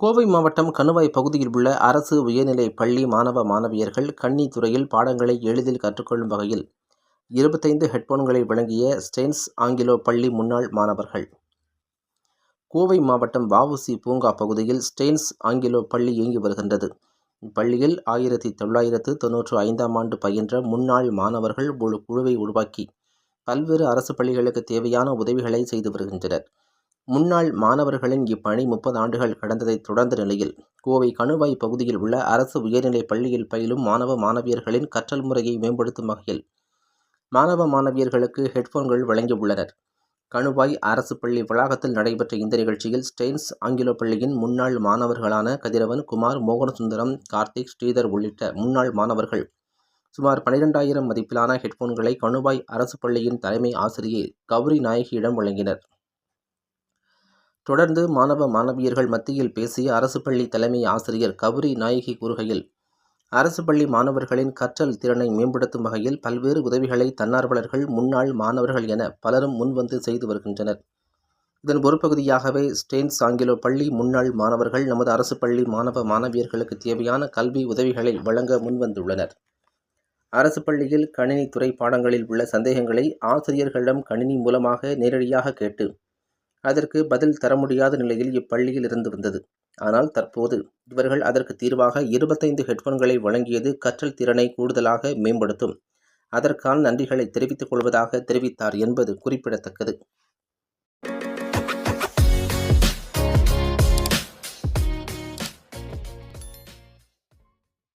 கோவை மாவட்டம் கணுவாய் பகுதியில் உள்ள அரசு உயர்நிலைப் பள்ளி மாணவ மாணவியர்கள் கணினி துறையில் பாடங்களை எளிதில் கற்றுக்கொள்ளும் வகையில் 25 ஹெட்போன்களை வழங்கிய ஸ்டெயின்ஸ் ஆங்கிலோ பள்ளி முன்னாள் மாணவர்கள். கோவை மாவட்டம் வ.உ.சி. பூங்கா பகுதியில் ஸ்டெயின்ஸ் ஆங்கிலோ பள்ளி இயங்கி வருகின்றது. இப்பள்ளியில் 1995ஆம் ஆண்டு பயின்ற முன்னாள் மாணவர்கள் ஒரு குழுவை உருவாக்கி பல்வேறு அரசு பள்ளிகளுக்கு தேவையான உதவிகளை செய்து வருகின்றனர். முன்னாள் மாணவர்களின் இப்பணி 30 ஆண்டுகள் கடந்ததை தொடர்ந்த நிலையில் கோவை கணுவாய் பகுதியில் உள்ள அரசு உயர்நிலைப் பள்ளியில் பயிலும் மாணவ மாணவியர்களின் கற்றல் முறையை மேம்படுத்தும் வகையில் மாணவ மாணவியர்களுக்கு ஹெட்போன்கள் வழங்கியுள்ளனர். கணுவாய் அரசு பள்ளி வளாகத்தில் நடைபெற்ற இந்த நிகழ்ச்சியில் ஸ்டெயின்ஸ் ஆங்கிலோ பள்ளியின் முன்னாள் மாணவர்களான கதிரவன், குமார், மோகனசுந்தரம், கார்த்திக், ஸ்ரீதர் உள்ளிட்ட முன்னாள் மாணவர்கள் சுமார் 12,000 மதிப்பிலான ஹெட்போன்களை கணுவாய் அரசு பள்ளியின் தலைமை ஆசிரியை கௌரி நாயகியிடம் வழங்கினர். தொடர்ந்து மாணவ மாணவியர்கள் மத்தியில் பேசிய அரசு பள்ளி தலைமை ஆசிரியர் கௌரி நாயகி கூறுகையில், அரசு பள்ளி மாணவர்களின் கற்றல் திறனை மேம்படுத்தும் வகையில் பல்வேறு உதவிகளை தன்னார்வலர்கள், முன்னாள் மாணவர்கள் என பலரும் முன்வந்து செய்து வருகின்றனர். இதன் ஒரு பகுதியாகவே ஸ்டெயின்ஸ் ஆங்கிலோ பள்ளி முன்னாள் மாணவர்கள் நமது அரசு பள்ளி மாணவ மாணவியர்களுக்கு தேவையான கல்வி உதவிகளை வழங்க முன்வந்துள்ளனர். அரசு பள்ளியில் கணினி துறை பாடங்களில் உள்ள சந்தேகங்களை ஆசிரியர்களிடம் கணினி மூலமாக நேரடியாக கேட்டு அதற்கு பதில் தர முடியாத நிலையில் இப்பள்ளியில் இருந்து வந்தது. ஆனால் தற்போது இவர்கள் அதற்கு தீர்வாக 25 ஹெட்போன்களை வழங்கியது கற்றல் திறனை கூடுதலாக மேம்படுத்தும். அதற்கான நன்றிகளை தெரிவித்துக் கொள்வதாக தெரிவித்தார் என்பது குறிப்பிடத்தக்கது.